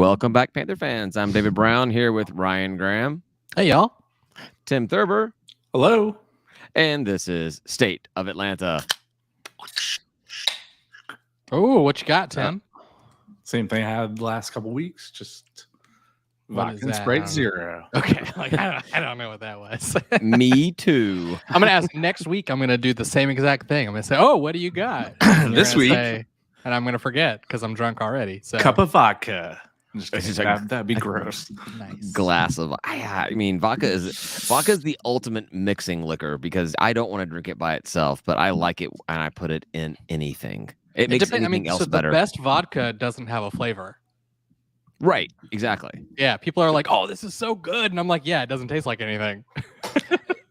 Welcome back, Panther fans. I'm David Brown here with Ryan Graham. Hey, y'all. Tim Thurber. Hello. And this is State of Atlanta. Oh, what you got, Tim? Same thing I had the last couple weeks. Just What vodka is and that? Sprite Zero. Okay, I don't know what that was. Me too. I'm gonna ask next week. I'm gonna do the same exact thing. I'm gonna say, "Oh, what do you got?" This week, and I'm gonna forget because I'm drunk already. So cup of vodka. Just It's just that'd be gross. nice. Glass of I mean, vodka is the ultimate mixing liquor because I don't want to drink it by itself, but I like it and I put it in anything. It makes anything else better. The best vodka doesn't have a flavor. Right, exactly. Yeah, people are like, "Oh, this is so good," and I'm like, "Yeah, it doesn't taste like anything."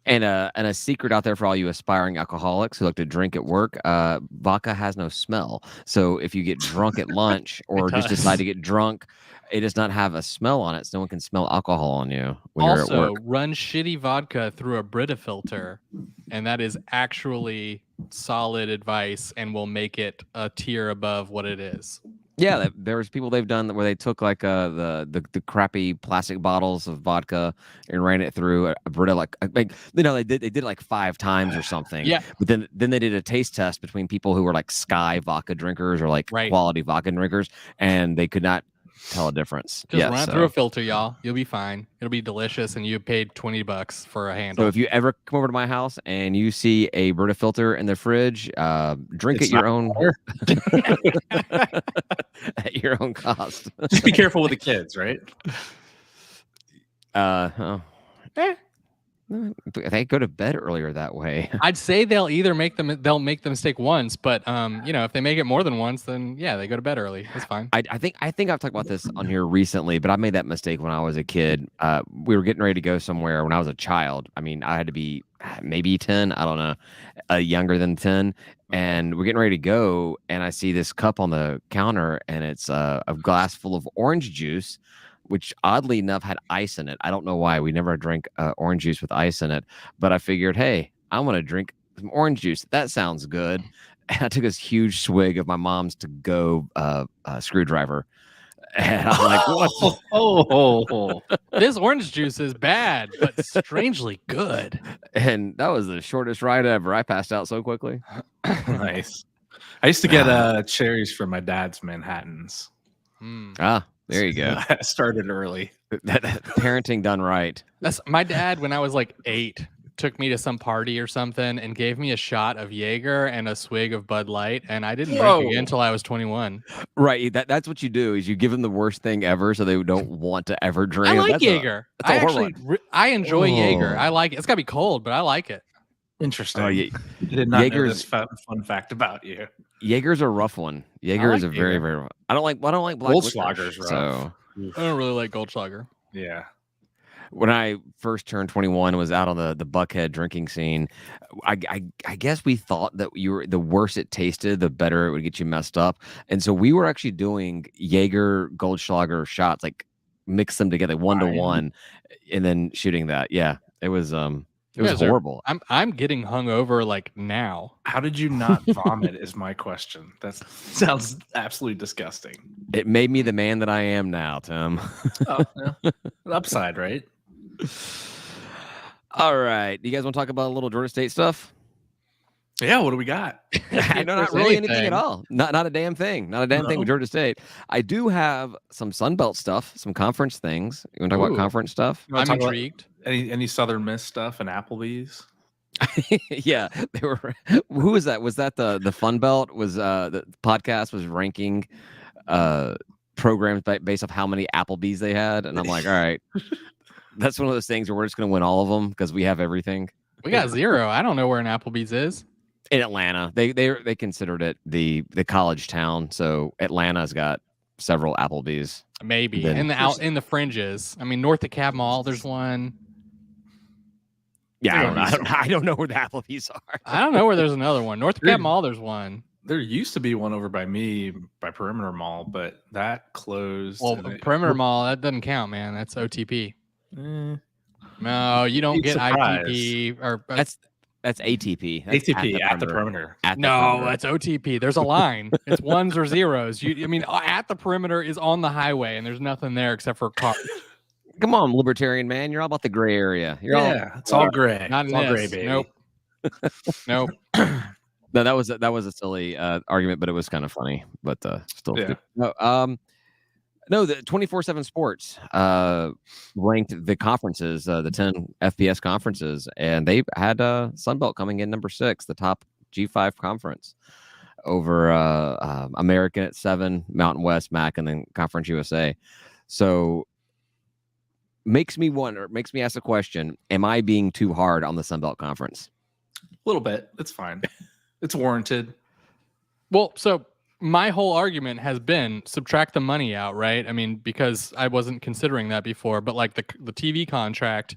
And a secret out there for all you aspiring alcoholics who like to drink at work, vodka has no smell. So if you get drunk at lunch or just decide to get drunk, it does not have a smell on it, so no one can smell alcohol on you when you're at Also, work. run shitty vodka through a Brita filter, and that is actually solid advice and will make it a tier above what it is. Yeah, there's people they've done where they took like the crappy plastic bottles of vodka and ran it through a Brita like they did it like 5 times or something. Yeah. But then they did a taste test between people who were like Sky vodka drinkers or like quality vodka drinkers, and they could not tell a difference. Just run it through a filter, y'all. You'll be fine. It'll be delicious, and you paid $20 for a handle. So if you ever come over to my house and you see a Brita filter in the fridge, drink at your own at your own cost. Just be careful with the kids, right? They go to bed earlier that way. I'd say they'll make the mistake once, but if they make it more than once, then yeah, they go to bed early. That's fine. I think I've talked about this on here recently, but I made that mistake when I was a kid. We were getting ready to go somewhere when I was a child. I mean, I had to be maybe 10, I don't know, younger than 10. And we're getting ready to go, and I see this cup on the counter, and it's a glass full of orange juice, which oddly enough had ice in it. I don't know why. We never drank orange juice with ice in it, but I figured, hey, I want to drink some orange juice. That sounds good. And I took this huge swig of my mom's to-go screwdriver. And I'm like, what? This orange juice is bad, but strangely good. And that was the shortest ride ever. I passed out so quickly. Nice. I used to get cherries from my dad's Manhattans. There you go. I started early. That parenting done right. That's my dad when I was like 8. Took me to some party or something and gave me a shot of Jaeger and a swig of Bud Light, and I didn't drink again until I was 21. Right, that's what you do is you give them the worst thing ever, so they don't want to ever drink. I like Jaeger. I enjoy Jaeger. I like it. It's gotta be cold, but I like it. Interesting. I did not know this fun fact about you. Jaeger's a rough one. Jaeger is a very, very rough. I don't like black Goldschlager's rough. So I don't really like Goldschlager. Yeah. When I first turned 21 and was out on the Buckhead drinking scene, I guess we thought that the worse it tasted, the better it would get you messed up. And so we were actually doing Jaeger Goldschlager shots, like mix them together 1-to-1, and then shooting that. Yeah, it was horrible. I'm getting hungover like now. How did you not vomit? Is my question. That sounds absolutely disgusting. It made me the man that I am now, Tim. Oh, yeah. Upside, right? All right. You guys want to talk about a little Georgia State stuff? Yeah, what do we got? No, not really anything at all. Not a damn thing. Not a damn thing with Georgia State. I do have some Sunbelt stuff, some conference things. You want to talk about conference stuff? I'm intrigued. Any Southern Miss stuff and Applebee's? Yeah, they were. Who was that? Was that the Fun Belt? Was the podcast was ranking programs based off how many Applebee's they had, and I'm like, all right, that's one of those things where we're just going to win all of them because we have everything. We got 0. I don't know where an Applebee's is. In Atlanta, they considered it the college town, so Atlanta's got several Applebee's. Maybe in the fringes. I mean, north of Cab Mall, there's one. Yeah, I don't know where the Applebee's are. I don't know where there's another one. North of Cab Mall, there's one. There used to be one over by me by Perimeter Mall, but that closed. Well, Perimeter Mall, that doesn't count, man. That's OTP. No, you don't get ITP or That's ATP. That's ATP at the perimeter. At the No, perimeter. that's OTP. There's a line. It's ones or zeros. I mean, at the perimeter is on the highway, and there's nothing there except for cars. Come on, libertarian man. You're all about the gray area. It's all gray. Not it's in all gray, this. baby. Nope. Nope. No, that was a silly argument, but it was kind of funny. But still, Yeah. No, the 24/7 Sports ranked the conferences, the 10 FBS conferences, and they had Sunbelt coming in number 6, the top G5 conference, over American at 7, Mountain West, MAC, and then Conference USA. So makes me ask the question: am I being too hard on the Sunbelt Conference? A little bit. It's fine. It's warranted. Well, so my whole argument has been subtract the money out, right? I mean, because I wasn't considering that before, but like the TV contract,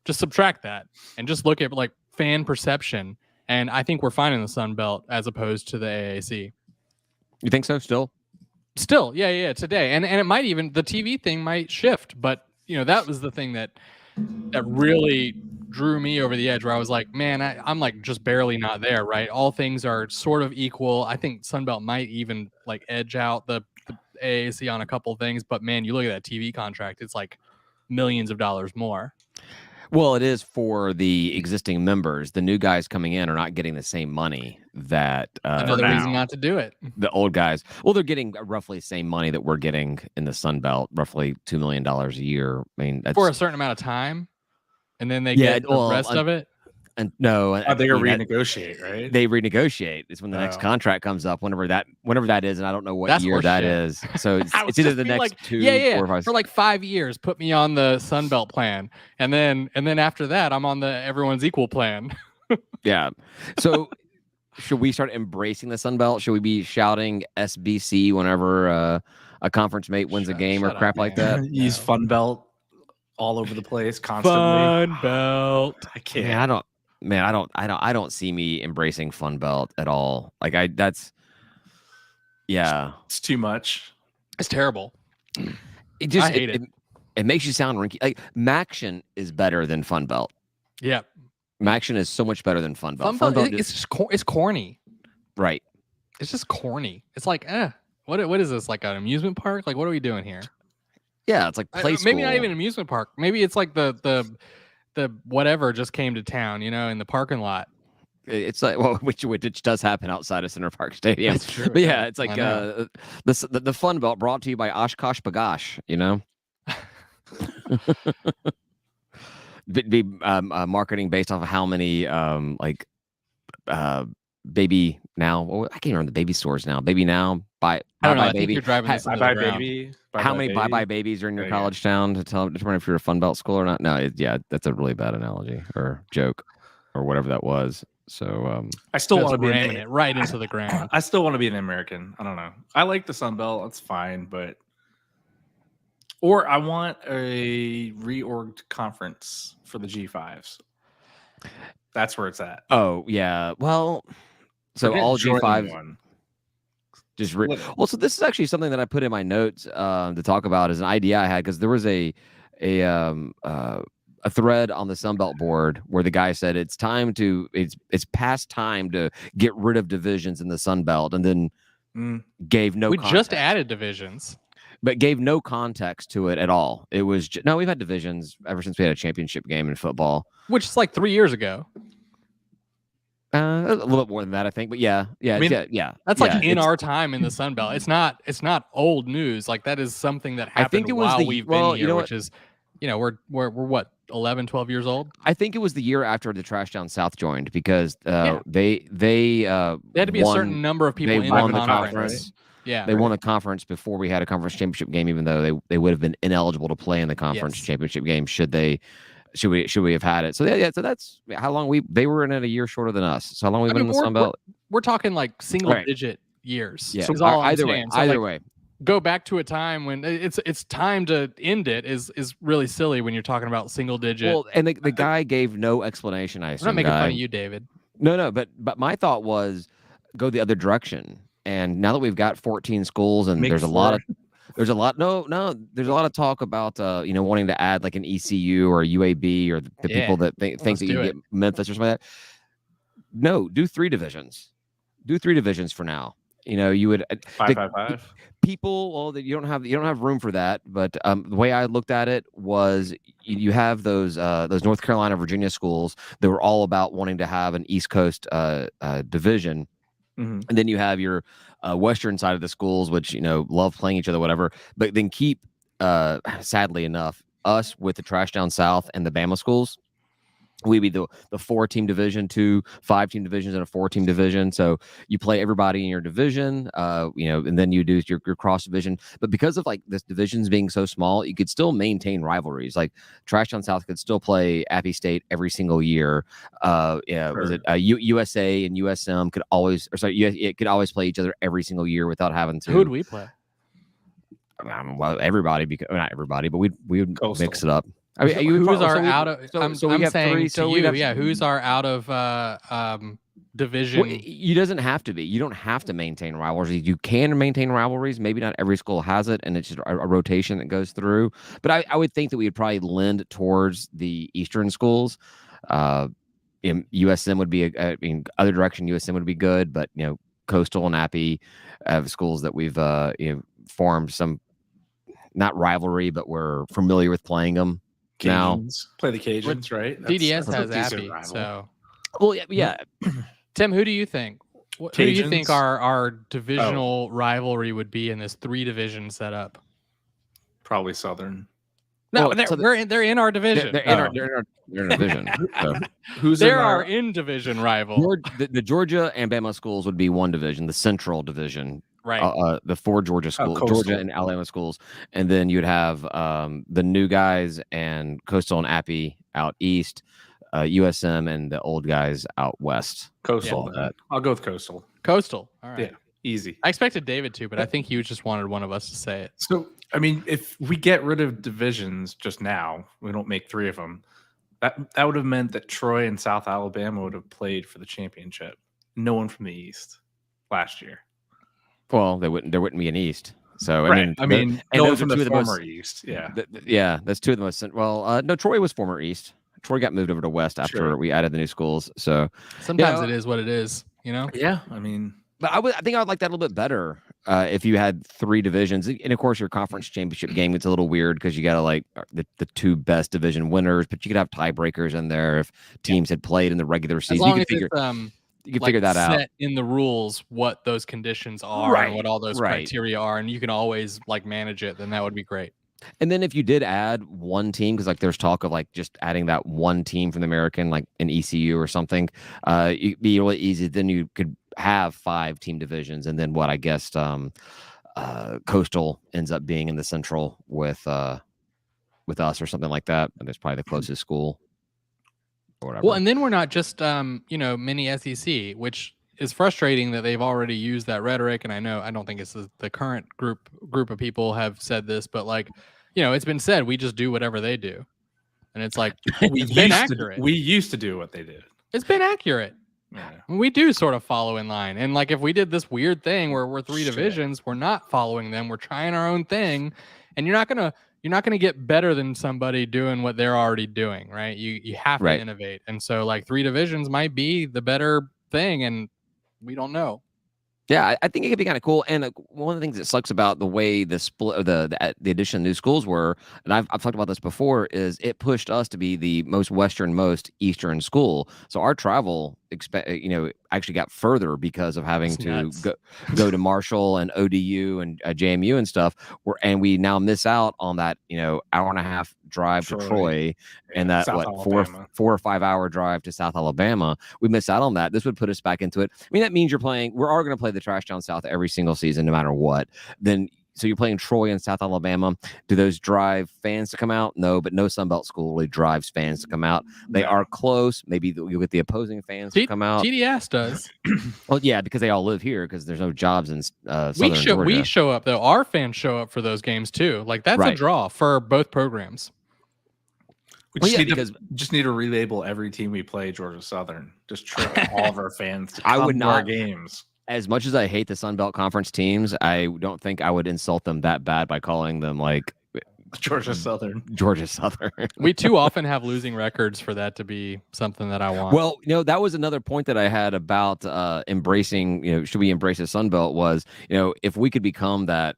just subtract that and just look at like fan perception. And I think we're fine in the Sun Belt as opposed to the AAC. You think so? Still, yeah, today, and it might even the TV thing might shift, but that was the thing that really drew me over the edge, where I was like, man, I'm like just barely not there, right? All things are sort of equal. I think Sunbelt might even like edge out the AAC on a couple of things, but man, you look at that TV contract, it's like millions of dollars more. Well, it is for the existing members. The new guys coming in are not getting the same money that another reason not to do it. The old guys, well, they're getting roughly the same money that we're getting in the Sun Belt, roughly $2 million a year. I mean, that's for a certain amount of time, and then they get the rest of it. And no, they renegotiate, right? They renegotiate. It's when the next contract comes up, whenever that is, and I don't know what year that is. So it's either the next 2, 4, 5, for like 5 years. Put me on the Sunbelt plan, and then after that, I'm on the everyone's equal plan. Yeah. So should we start embracing the Sunbelt? Should we be shouting SBC whenever a conference mate wins a game or crap like that? Use Fun Belt all over the place constantly. Fun Belt. I can't. I don't see me embracing Fun Belt at all. Like it's too much. It's terrible. It just I hate it. It makes you sound rinky. Like Maction is better than Fun Belt. Yeah. Maction is so much better than Fun Belt. Fun Belt it's just it's corny. Right. It's just corny. It's like, what is this? Like an amusement park? Like, what are we doing here? Yeah, it's like play school. Maybe not even an amusement park. Maybe it's like the whatever just came to town, in the parking lot. It's like, well, which does happen outside of Center Park Stadium. That's true. But yeah, it's like the Fun Belt brought to you by Oshkosh B'gosh, be marketing based off of how many baby now. I can't remember the baby stores now. Baby now, I don't know. I baby. think you're driving this into Bye the bye ground. baby. How many bye babies are in your college town to determine if you're a Fun Belt school or not? No, that's a really bad analogy or joke or whatever that was. So I still want to be ramming it right into the ground. I still want to be an American. I don't know. I like the Sun Belt. That's fine, or I want a reorged conference for the G5s. That's where it's at. Oh yeah. Well, so all G5s. Well, so this is actually something that I put in my notes to talk about as an idea I had, because there was a thread on the Sunbelt board where the guy said it's past time to get rid of divisions in the Sunbelt, and then gave no. We context. Just added divisions, but gave no context to it at all. It was no, we've had divisions ever since we had a championship game in football, which is like 3 years ago. A little bit more than that, I think, but yeah. I mean, that's like in our time in the Sun Belt. It's not old news. Like that is something that happened. I think it was we've been here, which is, we're what 11, 12 years old. I think it was the year after the Trash Down South joined, because they had to be a certain number of people in the conference. Right? Yeah, they won the conference before we had a conference championship game, even though they would have been ineligible to play in the conference championship game should we have had it. So so that's how long they were in it, a year shorter than us. So how long we've been in the Sun Belt? We're talking like single digit years. Yeah. So either way. Go back to a time when it's time to end it is really silly when you're talking about single digit. Well, and the guy gave no explanation. I'm not making fun of you, David. No, but my thought was go the other direction. And now that we've got 14 schools and there's a lot of talk about wanting to add like an ECU or a UAB or the people that think that you get Memphis or something like that. No, do 3 divisions. Do 3 divisions for now. You would 5-5-5. people. Well, you don't have room for that. But the way I looked at it was, you have those North Carolina, Virginia schools that were all about wanting to have an East Coast division, and then you have your Western side of the schools, which love playing each other, whatever. But then keep, sadly enough, us with the Trash Down South and the Bama schools. We'd be the 4-team division, 2 5-team divisions, and a 4-team division. So you play everybody in your division, and then you do your cross division. But because of like this divisions being so small, you could still maintain rivalries. Like Trash Down South could still play Appy State every single year. Sure. Was it USA and USM could always, it could always play each other every single year without having to. Who would we play? Well, everybody, because not everybody, but we would Coastal. mix it up. I mean, Who's our out of? I'm have saying 3. to So you, who's our out of division? Well, you doesn't have to be. You don't have to maintain rivalries. You can maintain rivalries. Maybe not every school has it, and it's just a rotation that goes through. But I would think that we would probably lend towards the Eastern schools. USM would be other direction. USM would be good, but Coastal and Appy have schools that we've formed some, not rivalry, but we're familiar with playing them. Now Play the Cajuns, right? DDS that's has a decent Appy, rival. so well, yeah. Tim, who do you think? Who do you think Cajuns? our divisional rivalry would be in this 3-division setup? Probably Southern. No, Well, they're in our division. They're in our division. So. Who's They're in our in-division rival. The Georgia and Bama schools would be one division, the Central Division. Right. The 4 Georgia schools, Coastal. Georgia and Alabama schools, and then you'd have the new guys and Coastal and Appy out east, USM and the old guys out west. Coastal? Yeah. I'll go with Coastal. Coastal. All right. Yeah, easy. I expected David to, but I think he just wanted one of us to say it. So, I mean, if we get rid of divisions just now, we don't make 3 of them. That would have meant that Troy and South Alabama would have played for the championship. No one from the East last year. Well, there wouldn't be an East. So Right. I mean, and no one those from are 2 the of the former most, East. Yeah. yeah, that's 2 of the most. Well, no, Troy was former East. Troy got moved over to West after we added the new schools. So sometimes it is what it is, Yeah. I mean, but I think I would like that a little bit better if you had 3 divisions. And of course, your conference championship game gets a little weird because you got to like the 2 best division winners, but you could have tiebreakers in there if teams had played in the regular season. As long You could figure that out. Set in the rules what those conditions are and what all those criteria are, and you can always like manage it. Then that would be great. And then if you did add 1 team, because like there's talk of like just adding that 1 team from the American, like an ECU or something, it'd be really easy. Then you could have 5-team divisions, and then what I guess Coastal ends up being in the Central with us or something like that. And it's probably the closest school. Or whatever. Well, and then we're not just mini SEC, which is frustrating that they've already used that rhetoric. And I don't think it's the current group of people have said this, but like, it's been said we just do whatever they do, and it's like it's been accurate. We used to do what they did. It's been accurate. Yeah. We do sort of follow in line, and like if we did this weird thing where we're 3 divisions, we're not following them. We're trying our own thing, and you're not gonna get better than somebody doing what they're already doing, right? You have to innovate, and so like 3 divisions might be the better thing, and we don't know. Yeah, I think it could be kind of cool. And one of the things that sucks about the way the split, the addition of new schools were, and I've talked about this before, is it pushed us to be the most westernmost Eastern school. So our travel, actually got further because of having to go to Marshall and ODU and JMU and stuff. And we now miss out on that, hour and a half drive to Troy, and that South 4 or 5 hour drive to South Alabama. We miss out on that. This would put us back into it. I mean, that means we're all going to play the Trash Down South every single season, no matter what. So you're playing Troy and South Alabama. Do those drive fans to come out? No, but no Sunbelt school really drives fans to come out. They are close. Maybe you'll get the opposing fans to come out. TDS does. Well, yeah, because they all live here because there's no jobs in Southern Georgia. We show up, though. Our fans show up for those games, too. Like, that's a draw for both programs. We just need to relabel every team we play Georgia Southern. Just try all of our fans to come to our games. As much as I hate the Sun Belt Conference teams, I don't think I would insult them that bad by calling them like Georgia Southern. Georgia Southern. We too often have losing records for that to be something that I want. Well, that was another point that I had about embracing, should we embrace the Sun Belt was, if we could become that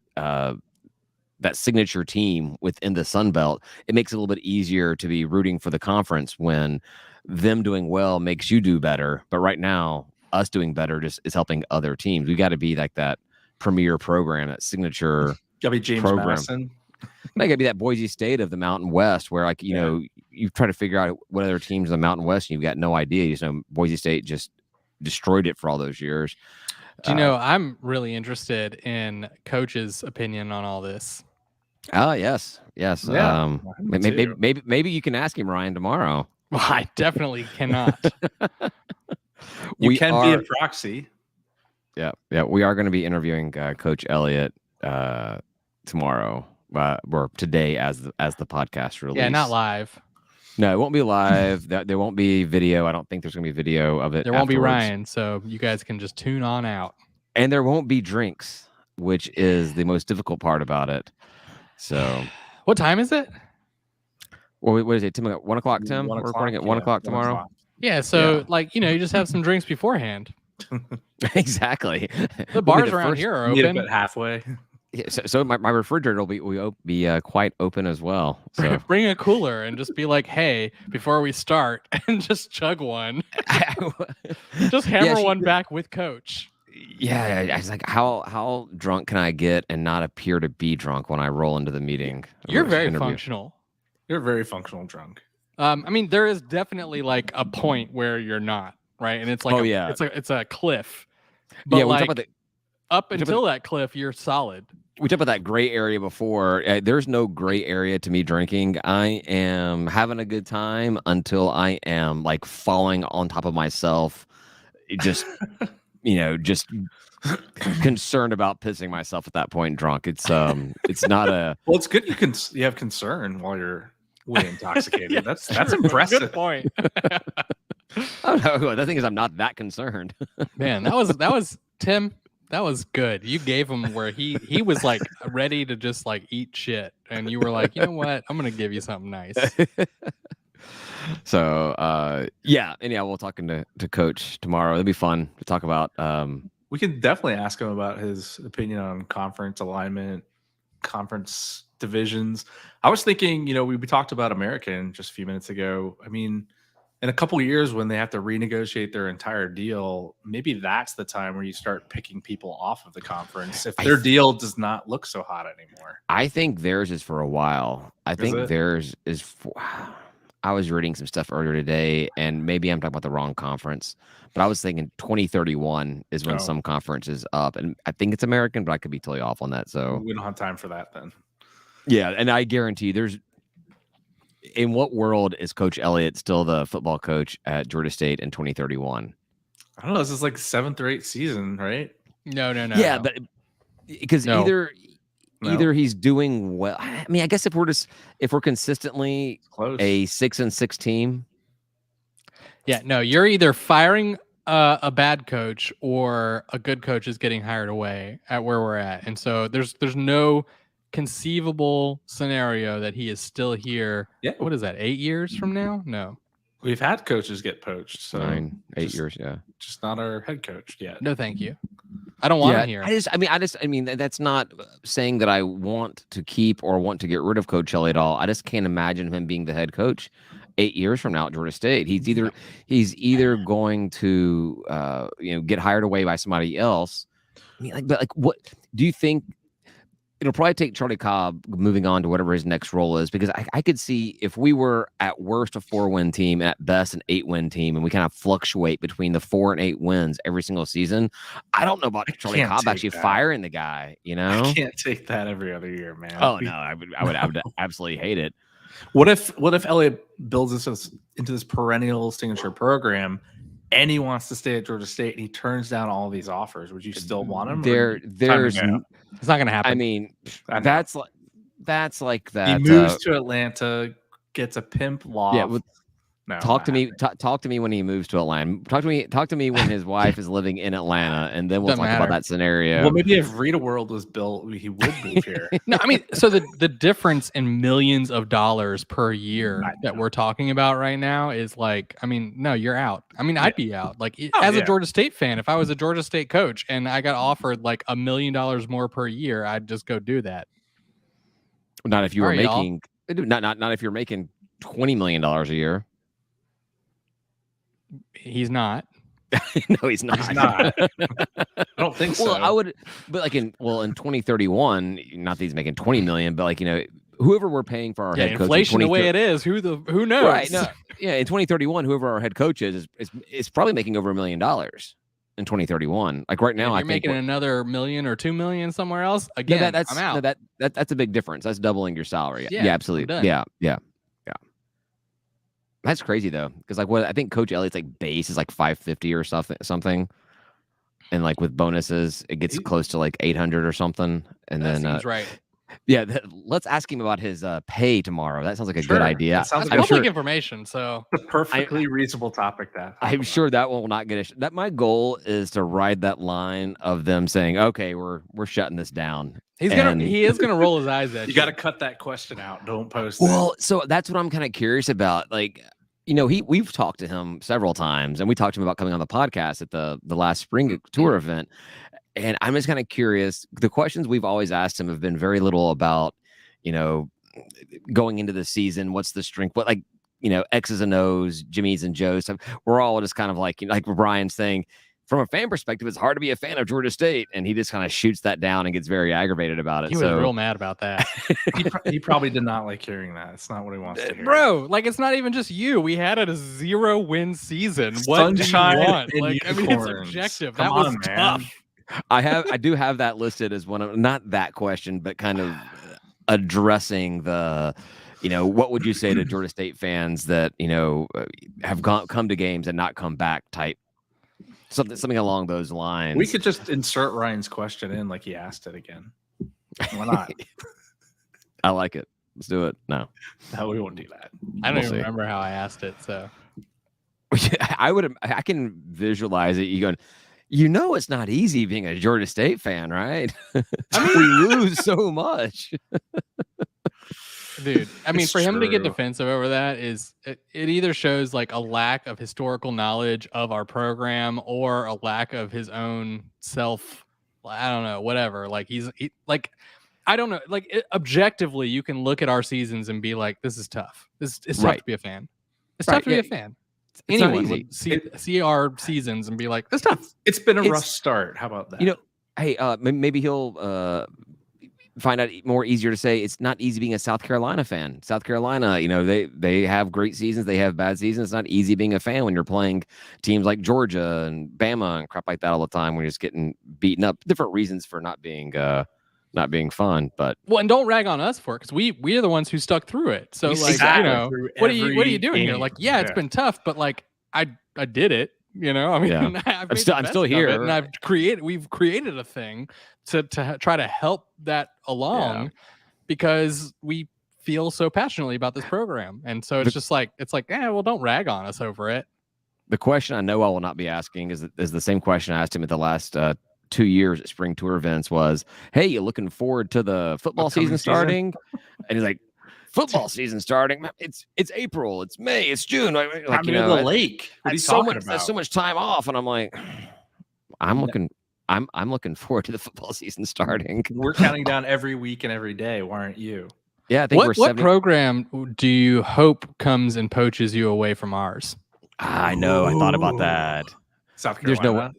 signature team within the Sun Belt, it makes it a little bit easier to be rooting for the conference when them doing well makes you do better. But right now, us doing better just is helping other teams. We got to be like that premier program, that signature Gotta be James program. Madison. Might gotta be that Boise State of the Mountain West, where you try to figure out what other teams in the Mountain West, and you've got no idea. Boise State just destroyed it for all those years. Do you know, I'm really interested in Coach's opinion on all this. Oh, yes. Yeah, Maybe you can ask him, Ryan, tomorrow. Well, I definitely cannot. You can be a proxy. Yeah. We are going to be interviewing Coach Elliott tomorrow, or today as the podcast release. Yeah, not live. No, it won't be live. There won't be video. I don't think there's going to be video of it. There won't be Ryan, so you guys can just tune on out. And there won't be drinks, which is the most difficult part about it. So, what time is it? Well, what is it? 1 o'clock, Tim? We're recording at 1 o'clock tomorrow. Yeah, so you just have some drinks beforehand. Exactly. The bars around here are open. Meet halfway. Yeah, so my refrigerator will be quite open as well. So bring a cooler and just be like, hey, before we start, and just chug one. Just hammer one back with Coach. Yeah, I was like, how drunk can I get and not appear to be drunk when I roll into the meeting? You're very functional. You're very functional drunk. There is definitely like a point where you're not, right? And it's like, it's a cliff. But we talked about up until that cliff, you're solid. We talked about that gray area before. There's no gray area to me drinking. I am having a good time until I am like falling on top of myself. Just, just concerned about pissing myself at that point drunk. It's not a... Well, it's good you have concern while you're way intoxicated. Yeah, that's impressive. Good point. Oh, no, the thing is, I'm not that concerned. Man, that was Tim. That was good. You gave him where he was like ready to just like eat shit, and you were like, you know what? I'm gonna give you something nice. So anyhow, we'll talk to Coach tomorrow. It'll be fun to talk about. We can definitely ask him about his opinion on conference alignment, conference divisions. I was thinking, we talked about American just a few minutes ago. I mean, in a couple of years when they have to renegotiate their entire deal, maybe that's the time where you start picking people off of the conference if their deal does not look so hot anymore. I think theirs is for a while. I think theirs is for... I was reading some stuff earlier today, and maybe I'm talking about the wrong conference, but I was thinking 2031 is when some conference is up, and I think it's American, but I could be totally off on that. So we don't have time for that then. Yeah, and I guarantee there's... In what world is Coach Elliott still the football coach at Georgia State in 2031? I don't know. This is like 7th or 8th season, right? No. Yeah, but because either he's doing well. I mean, I guess if we're consistently close, a 6-6 team. Yeah, no, you're either firing a bad coach or a good coach is getting hired away at where we're at, and so there's no conceivable scenario that he is still here. Yeah. What is that? 8 years from now? No. We've had coaches get poached. So 8 years. Yeah. Just not our head coach yet. No, thank you. I don't want him here. I mean, that's not saying that I want to keep or want to get rid of Coach Elliott at all. I just can't imagine him being the head coach 8 years from now at Georgia State. He's either going to get hired away by somebody else. I mean, what do you think? It'll probably take Charlie Cobb moving on to whatever his next role is, because I could see if we were at worst a 4-win team, at best an 8-win team, and we kind of fluctuate between the 4 and 8 wins every single season. I don't know about Charlie Cobb actually firing the guy. I can't take that every other year, man. Oh no, I would absolutely hate it. What if Elliott builds this into this perennial signature program, and he wants to stay at Georgia State, and he turns down all these offers? Would you still want him? It's not going to happen. I mean, that's like that. He moves to Atlanta, gets a pimp loft. Yeah, No, Talk to not me. Talk to me when he moves to Atlanta. Talk to me when his wife is living in Atlanta, and then we'll Doesn't talk matter. about that scenario. Well, maybe if Rita World was built, he would move here. No, I mean, so the difference in millions of dollars per year I that know. we're talking about right now is like, I mean, no, you're out. I mean, I'd be out. Like, as a yeah. Georgia State fan, if I was a Georgia State coach and I got offered like $1 million more per year, I'd just go do that. Not if you were Sorry, y'all. making not if you're making $20 million a year. He's not. No, he's not. He's not. I don't think so. Well, I would, but like in 2031, not that he's making 20 million, but like whoever we're paying for our Yeah, head coach, inflation the way it is. Who knows? Right? No, yeah, in 2031, whoever our head coach is probably making over $1 million in 2031. Like right now, You're I think making another $1 million or $2 million somewhere else. Again, I'm out. No, that's a big difference. That's doubling your salary. Yeah, Yeah, absolutely. Yeah. That's crazy though, because like what I think Coach Elliott's like base is like 550 or something, and like with bonuses it gets close to like 800 or something. And That then seems right. Yeah, let's ask him about his pay tomorrow. That sounds like a good idea. That sounds That's like public information, so a perfectly reasonable topic. I'm sure that will not get that. My goal is to ride that line of them saying, "Okay, we're shutting this down." He is gonna roll his eyes at you. You got to cut that question out. Don't post. Well, so that's what I'm kind of curious about. Like, we've talked to him several times, and we talked to him about coming on the podcast at the last spring tour event. And I'm just kind of curious. The questions we've always asked him have been very little about, going into the season. What's the strength? What, like, X's and O's, Jimmy's and Joe's. We're all just kind of like Brian's saying, from a fan perspective, it's hard to be a fan of Georgia State. And he just kind of shoots that down and gets very aggravated about it. He was real mad about that. he probably did not like hearing that. It's not what he wants to hear. Bro, like, it's not even just you. We had a 0-win season. What do you want? Like, I mean, it's objective. That was tough. I do have that listed as one of, not that question, but kind of addressing the, what would you say to Georgia State fans that, have come to games and not come back type, something along those lines. We could just insert Ryan's question in like he asked it again. Why not? I like it. Let's do it. No, we won't do that. I don't even remember how I asked it. So I can visualize it. You going, it's not easy being a Georgia State fan, right? I mean, we lose so much. Dude, I mean, It's for him to get true. defensive over that it either shows like a lack of historical knowledge of our program or a lack of his own self. I don't know, whatever. Like I don't know. Like objectively, you can look at our seasons and be like, this is tough. It's tough to be a fan. It's tough to be a fan. Anyone would see our seasons and be like, this tough. It's been a rough start. How about that? Hey, maybe he'll find out more easier to say. It's not easy being a South Carolina fan. South Carolina, they have great seasons, they have bad seasons. It's not easy being a fan when you're playing teams like Georgia and Bama and crap like that all the time when you're just getting beaten up. Different reasons for not being fun, but and don't rag on us for it, because we are the ones who stuck through it. So what are you doing here? Like, it's been tough, but like I did it. I mean, I'm still here, and we've created a thing to try to help that along because we feel so passionately about this program. And so it's don't rag on us over it. The question I know I will not be asking is the same question I asked him at the last 2 years at spring tour events was, hey, you looking forward to the football season starting? And he's like, football season starting? It's April, it's May, it's June. Like, I'm in the lake. What are you talking about? That's so much time off. And I'm like, I'm looking forward to the football season starting. We're counting down every week and every day. Why aren't you? Yeah, I think what program do you hope comes and poaches you away from ours? I know. I thought about that. South Carolina.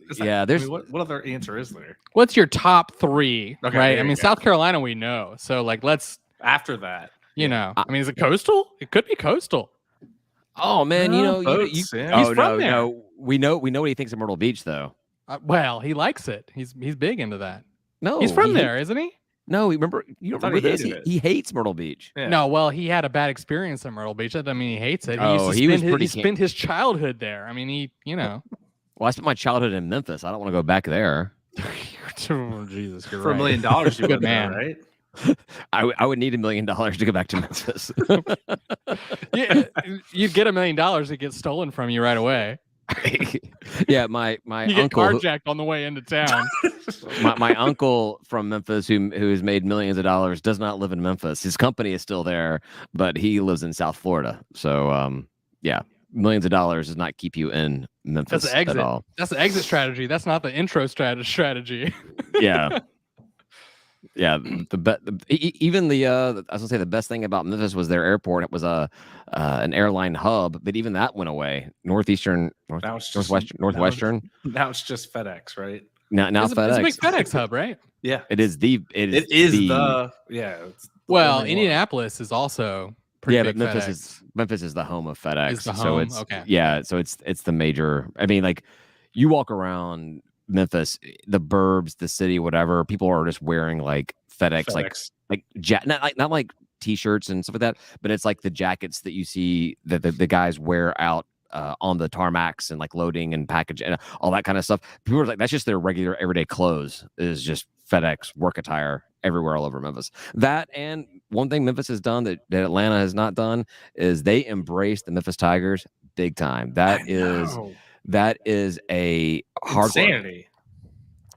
There's what other answer is there? What's your top three? Okay, right. I mean, South Carolina, we know. So like, let's after that. I mean, is it coastal? It could be coastal. Oh man, he's from there. No, we know what he thinks of Myrtle Beach, though. Well, he likes it. He's big into that. No, he's from there, isn't he? No, you remember this? He hates Myrtle Beach. Yeah. No, well, he had a bad experience at Myrtle Beach. That doesn't mean he hates it. He spent his childhood there. I mean, Well, I spent my childhood in Memphis. I don't want to go back there. Oh, Jesus, you're for right. $1 million. You Good man, right? I would need $1 million to go back to Memphis. Yeah, you'd get $1 million, it gets stolen from you right away. Yeah, my You get uncle, carjacked on the way into town. my uncle from Memphis, who has made millions of dollars, does not live in Memphis. His company is still there, but he lives in South Florida. So, yeah, millions of dollars does not keep you in Memphis That's the exit. at all. That's the exit strategy. That's not the intro strategy. Yeah. Yeah, even the I was gonna say the best thing about Memphis was their airport. It was an airline hub, but even that went away. Now it's just Northwestern. Now it's just FedEx, right? Now It's FedEx. a big FedEx hub, right? Yeah, It is the yeah. It's the Well, only one. Indianapolis is also pretty but big. Memphis is the home of FedEx. Is the So home? it's Okay. yeah, so it's the major. I mean, like you walk around Memphis, the burbs, the city, whatever, people are just wearing like FedEx. Not like t-shirts and stuff like that, but it's like the jackets that you see that the guys wear out on the tarmacs and like loading and package and all that kind of stuff. People are like, that's just their regular everyday clothes, is just FedEx work attire everywhere all over Memphis. That, and one thing Memphis has done that Atlanta has not done is they embrace the Memphis Tigers big time. That is a hard insanity.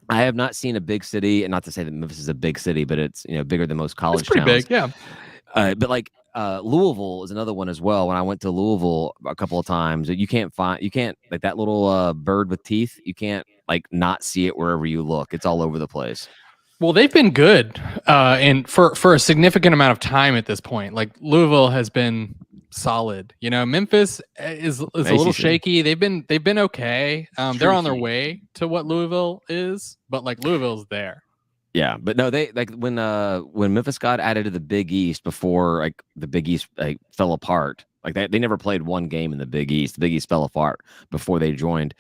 I have not seen a big city, and not to say that Memphis is a big city, but it's bigger than most college It's pretty towns. big, yeah. But like Louisville is another one as well. When I went to Louisville a couple of times, you can't like that little bird with teeth. You can't like not see it wherever you look. It's all over the place. Well, they've been good, and for a significant amount of time at this point. Like Louisville has been solid. Memphis is a little shaky. They've been okay. They're on their way to what Louisville is, but like Louisville's there. Yeah, but no, they like when Memphis got added to the Big East before like the Big East fell apart. Like they never played one game in the Big East. The Big East fell apart before they joined.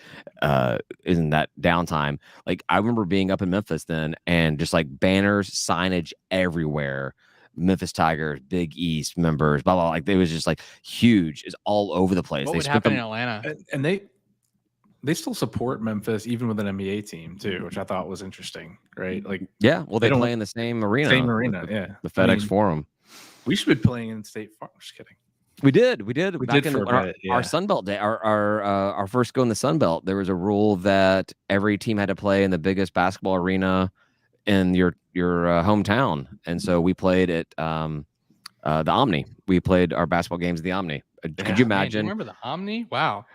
In that downtime, like I remember being up in Memphis then, and just like banners, signage everywhere. Memphis Tigers, Big East members, blah blah. Like it was just like huge. It's all over the place. What would happen in Atlanta? And they still support Memphis even with an NBA team too, which I thought was interesting, right? Like yeah, well they play in the same arena. Yeah. The FedEx Forum. We should be playing in State Farm. Just kidding. We did back did in for a bit, yeah. Our Sun Belt day, our first go in the Sun Belt. There was a rule that every team had to play in the biggest basketball arena in your hometown, and so we played at the Omni. We played our basketball games at the Omni. Could you imagine? Man, remember the Omni? Wow.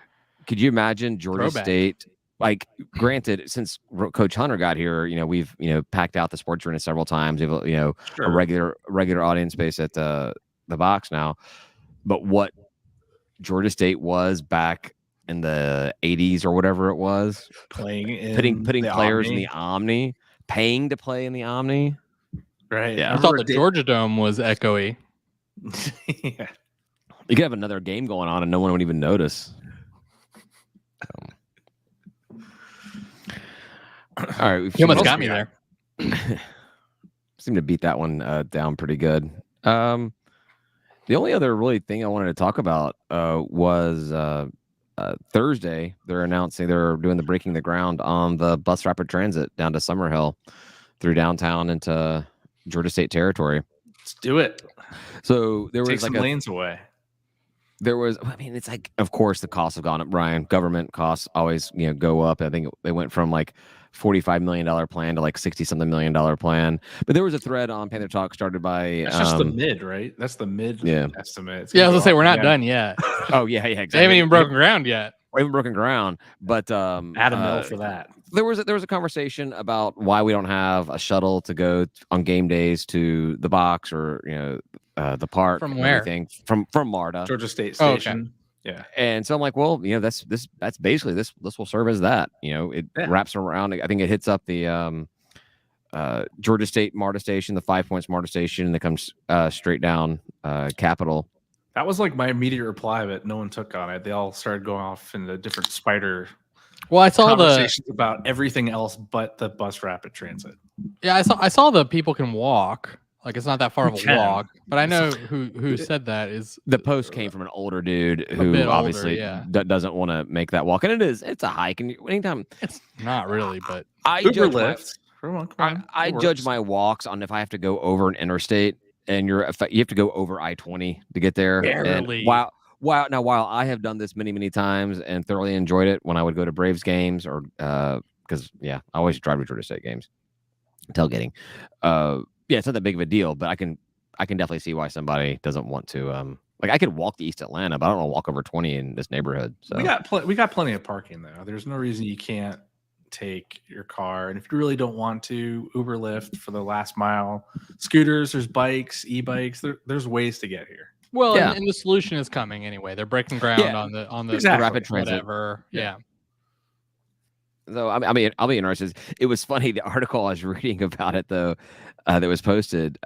Could you imagine Georgia Throwback. State? Like, granted, since Coach Hunter got here, we've packed out the sports arena several times. We have a regular audience space at the box now. But what Georgia State was back in the 80s or whatever it was, putting players in the Omni, paying to play in the Omni. Right. Yeah. I thought the Georgia Dome was echoey. Yeah. You could have another game going on and no one would even notice. All right. You almost got me there. Seem to beat that one down pretty good. The only other really thing I wanted to talk about was Thursday. They're announcing they're doing the breaking the ground on the bus rapid transit down to Summerhill through downtown into Georgia State territory. Let's do it. So there was Take like some lanes away. There was, I mean, it's like, of course, the costs have gone up, Brian. Government costs always, go up. I think they went from like $45 million plan to like $60-something million plan. But there was a thread on Panther Talk started by. That's just the mid, right? That's the mid estimate. Yeah, I was gonna say we're not done yet. Oh yeah, exactly. They haven't even broken ground yet. We haven't broken ground, but add a mill for that. There was a conversation about why we don't have a shuttle to go on game days to the box or the park. From where? From MARTA, Georgia State Station. Oh, okay. Yeah. And so I'm like, well, that's basically this will serve as that. It wraps around. I think it hits up the Georgia State MARTA station, the 5 Points MARTA station, and it comes straight down Capitol. That was like my immediate reply, but no one took on it. They all started going off into different spider. Well, I saw conversations about everything else but the bus rapid transit. Yeah, I saw the people can walk. Like it's not that far of a walk, but I know who said that is the post came from an older dude who obviously doesn't want to make that walk, and it's a hike, and anytime it's not really, but Uber Lyft, Come on. I judge my walks on if I have to go over an interstate, and you have to go over I-20 to get there. Barely. And while I have done this many times and thoroughly enjoyed it when I would go to Braves games or because I always drive to Georgia State games, tailgating. It's not that big of a deal, but I can definitely see why somebody doesn't want to. Like I could walk to East Atlanta, but I don't want to walk over 20 in this neighborhood. So we got plenty of parking though. There's no reason you can't take your car, and if you really don't want to, Uber, Lyft for the last mile. Scooters, there's bikes, e-bikes. There's ways to get here. Well, and the solution is coming anyway. They're breaking ground on the Exactly. rapid transit. Whatever. Yeah. So I mean, I'll be interested. It was funny. The article I was reading about it though, that was posted,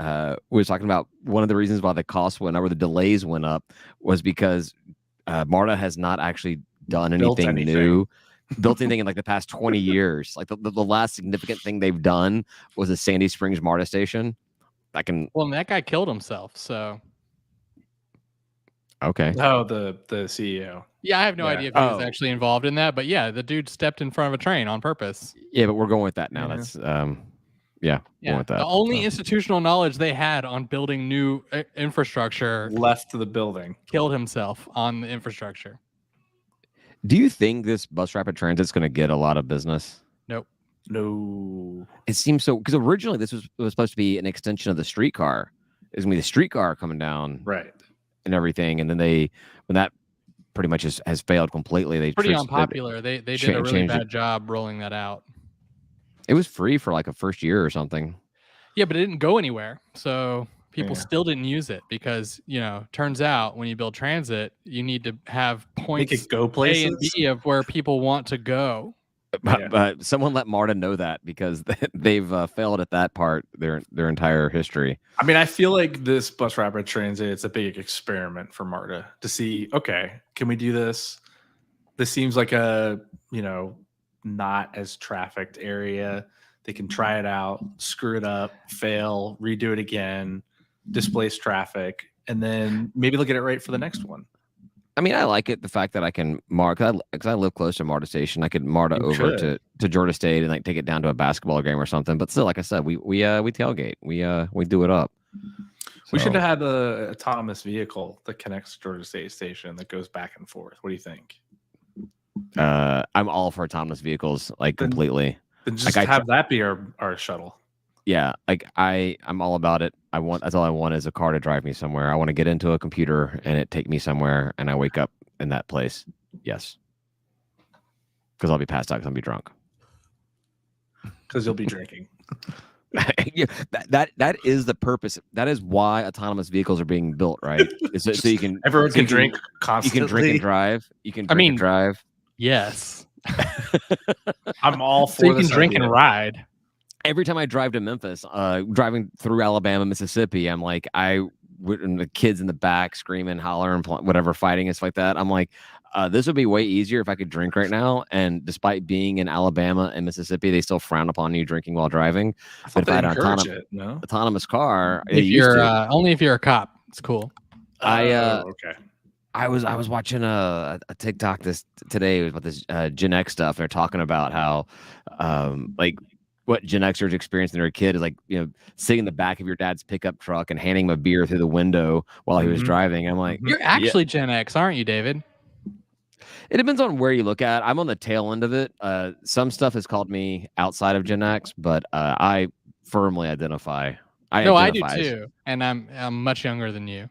was talking about one of the reasons why the cost went up or the delays went up was because MARTA has not actually done anything new, built anything in like the past 20 years. Like the last significant thing they've done was the Sandy Springs MARTA station. Well, and that guy killed himself. So. Okay. Oh, the CEO. Yeah, I have no idea if he was actually involved in that, but yeah, the dude stepped in front of a train on purpose. Yeah, but we're going with that now. That's going with that. The only institutional knowledge they had on building new infrastructure left the building. Killed himself on the infrastructure. Do you think this bus rapid transit's going to get a lot of business? Nope. No. It seems so because originally this was supposed to be an extension of the streetcar. It's going to be the streetcar coming down, right, and everything, and then when that pretty much has failed completely. They pretty unpopular. They did a really bad job rolling that out. It was free for like a first year or something. Yeah, but it didn't go anywhere. So people still didn't use it because, turns out when you build transit, you need to have points Make it go places. A and B of where people want to go. But someone let MARTA know that because they've failed at that part their entire history. I mean, I feel like this bus rapid transit, it's a big experiment for MARTA to see, okay, can we do this? This seems like a, not as trafficked area. They can try it out, screw it up, fail, redo it again, displace traffic, and then maybe they'll get it right for the next one. I mean, I like it, the fact that I can because I live close to MARTA station. I could MARTA over to Georgia State and like take it down to a basketball game or something. But still, like I said, we tailgate. We do it up. We should have had an autonomous vehicle that connects Georgia State Station that goes back and forth. What do you think? I'm all for autonomous vehicles, completely. Then just have that be our shuttle. Yeah, I'm all about it. That's all I want is a car to drive me somewhere. I want to get into a computer and it take me somewhere, and I wake up in that place. Yes, because I'll be passed out because I'll be drunk. Because you'll be drinking. that is the purpose. That is why autonomous vehicles are being built, right? So you can everyone can drink constantly. You can drink and drive. You can drink and drive. Yes. I'm all for. So you can drink and ride. Every time I drive to Memphis, driving through Alabama, Mississippi, I'm like, and the kids in the back screaming, hollering, whatever, fighting and stuff like that. I'm like, this would be way easier if I could drink right now. And despite being in Alabama and Mississippi, they still frown upon you drinking while driving. But if I had an autonomous car, if you're only if you're a cop, it's cool. Okay. I was watching a TikTok today about this Gen X stuff. They're talking about how what Gen Xers experienced when they were a kid is sitting in the back of your dad's pickup truck and handing him a beer through the window while he was driving. I'm like, you're actually Gen X, aren't you, David? It depends on where you look at. I'm on the tail end of it. Some stuff has called me outside of Gen X, but I firmly identify. I do too, and I'm much younger than you.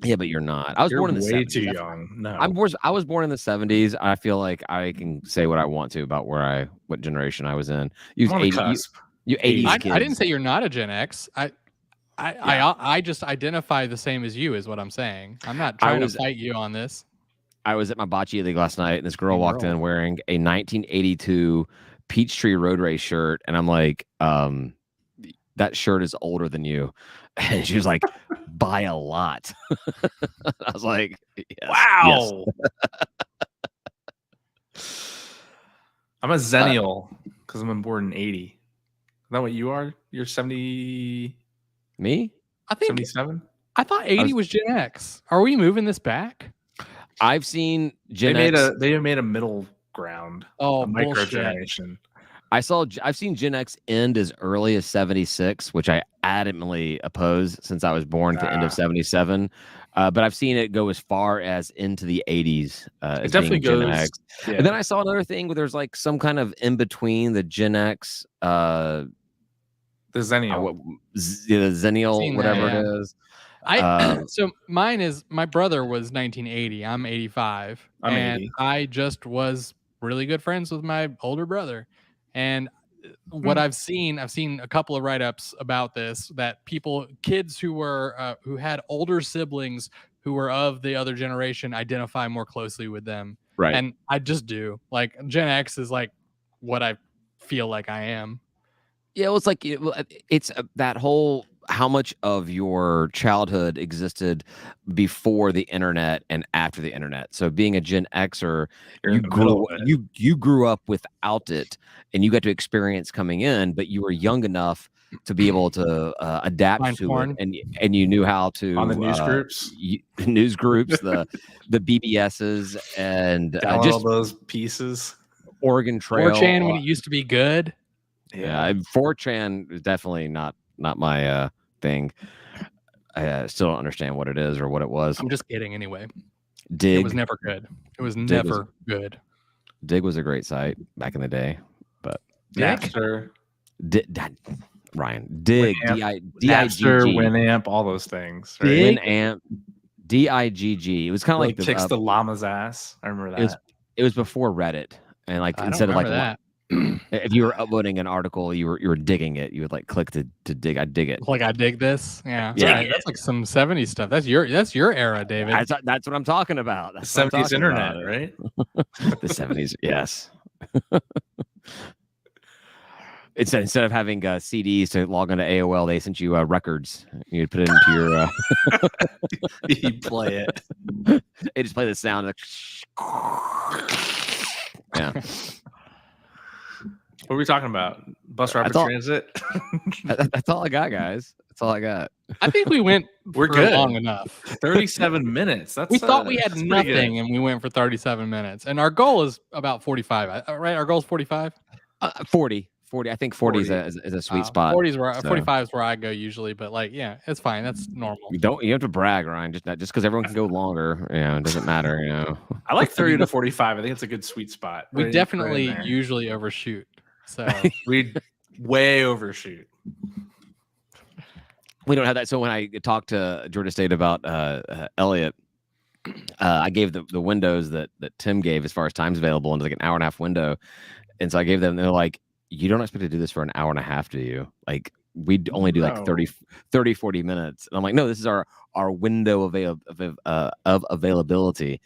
Yeah, but you're not. I was born in the 70s. Way too young. No, I was born in the 70s. I feel like I can say what I want to about what generation I was in. You 80s kids. I didn't say you're not a Gen X. I just identify the same as you is what I'm saying. I'm not trying to fight you on this. I was at my bocce league last night, and this girl walked in wearing a 1982 Peachtree Road Race shirt, and I'm like, that shirt is older than you. And she was like, by a lot. I was like, yes, wow. Yes. I'm a Zennial because I'm born in 80. Is that what you are? You're 70. Me? I think 77. I thought 80 was Gen X. Are we moving this back? I've seen Gen X. They made a middle ground. Oh, a micro generation. I've seen Gen X end as early as 76, which I adamantly oppose since I was born at the end of 77. But I've seen it go as far as into the 80s It as definitely being Gen goes. X. Yeah. And then I saw another thing where there's like some kind of in between the Gen X, the Zennial. the Zennial, Seen that, whatever yeah. it is. So mine is, my brother was 1980. I'm 85. I'm and 80. I just was really good friends with my older brother. And what I've seen a couple of write-ups about this, that kids who were who had older siblings who were of the other generation identify more closely with them. Right. And I just do. Like Gen X is like what I feel like I am. Yeah, well, it's like it's that whole how much of your childhood existed before the internet and after the internet. So being a Gen Xer, You're in the middle of it. you grew up without it, and you got to experience coming in, but you were young enough to be able to adapt Find to porn. it, and you knew how to On the news groups? news groups, the BBSs, and Download all just those pieces. Oregon Trail. 4chan when it used to be good. Yeah, 4chan is definitely not my thing. I still don't understand what it is or what it was. I'm just kidding anyway. Dig. It was never good. It was never good. Dig was a great site back in the day, but Napster, Ryan, Dig, Napster, D-I-G-G. Winamp, all those things. Right? Winamp, DIGG. It was kind of like kicks the llama's ass. I remember that. It was before Reddit, and like I instead don't of like remember that. if you were uploading an article, you were digging it. You would like click to dig. I dig it. Like I dig this. Yeah. Yeah. Right. That's like some 70s stuff. That's your era, David. That's what I'm talking about. That's The what I'm 70s talking internet, about. right? The 70s, yes. Instead of having CDs to log into AOL, they sent you records. You'd put it into your. You play it. They just play the sound. Like, yeah. What were we talking about? Bus rapid transit? That's all I got, guys. That's all I got. I think we went We're for good. long enough. 37 minutes. That's We thought we had that's pretty good. nothing and we went for 37 minutes. And our goal is about 45, right? Our goal is 45? 40. I think 40 is a sweet spot. 40 is where 45 is where I go usually, but like, yeah, it's fine. That's normal. You have to brag, Ryan. Just because everyone can go longer, it doesn't matter. I like 30 to 45. I think it's a good sweet spot. We Right definitely in there. usually overshoot. So we way overshoot. We don't have that. So when I talked to Georgia State about Elliott, I gave the windows that Tim gave as far as times available, and it's like an hour and a half window. And so I gave them, they're like, you don't expect to do this for an hour and a half, do you? Like, we'd only do like 30, 40 minutes. And I'm like, no, this is our window of availability.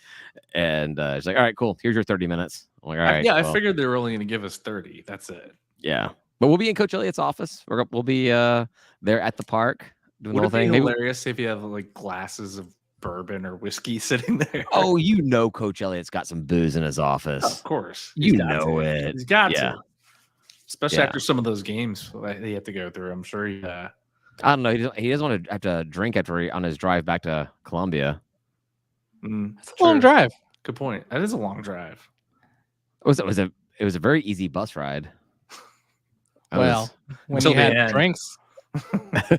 And it's like, all right, cool. Here's your 30 minutes. I'm like, all right. Yeah, I figured they were only going to give us 30. That's it. Yeah. But we'll be in Coach Elliott's office. We'll be there at the park doing the Would whole it be thing. hilarious if you have like glasses of bourbon or whiskey sitting there? Oh, Coach Elliott's got some booze in his office. Of course. You He's got know to. it. He's got Yeah. to. Especially after some of those games that he had to go through. I'm sure he I don't know. He doesn't want to have to drink on his drive back to Columbia. That's a long drive. Good point. That is a long drive. It was a very easy bus ride. When until you the had end. drinks.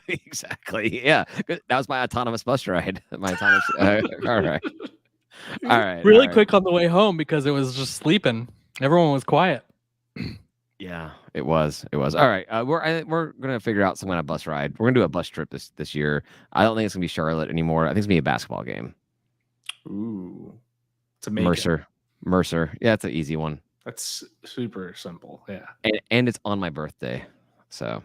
Exactly. Yeah. That was my autonomous bus ride. My autonomous all right. All right. Really all right. quick on the way home because it was just sleeping. Everyone was quiet. Yeah, it was. All right. We're gonna figure out some kind of bus ride. We're gonna do a bus trip this year. I don't think it's gonna be Charlotte anymore. I think it's gonna be a basketball game. Ooh. To make Mercer. Yeah, it's an easy one. That's super simple. Yeah. And it's on my birthday. So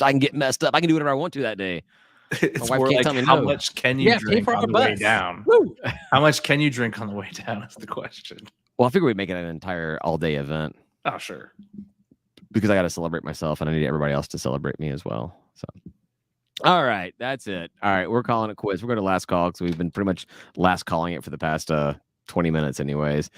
I can get messed up. I can do whatever I want to that day. It's wife more can't like tell me how no. much can you pay drink for on our the way bus. down? Woo! How much can you drink on the way down is the question. Well, I figure we make it an entire all-day event Oh, sure. because I got to celebrate myself and I need everybody else to celebrate me as well. So, all right, that's it. All right, we're calling it quits. We're going to last call because we've been pretty much last calling it for the past 20 minutes, anyways.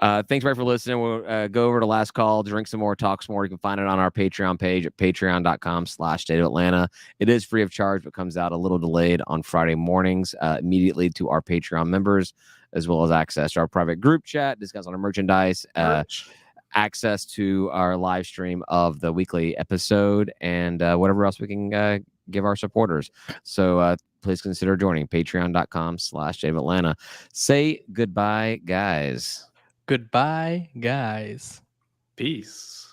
Thanks everybody for listening. We'll go over to last call, drink some more, talk some more. You can find it on our Patreon page at patreon.com/State of Atlanta. It is free of charge, but comes out a little delayed on Friday mornings, immediately to our Patreon members, as well as access to our private group chat, discuss on our merchandise, access to our live stream of the weekly episode and whatever else we can give our supporters. So please consider joining patreon.com/JaveAtlanta. Say goodbye, guys. Goodbye, guys. Peace.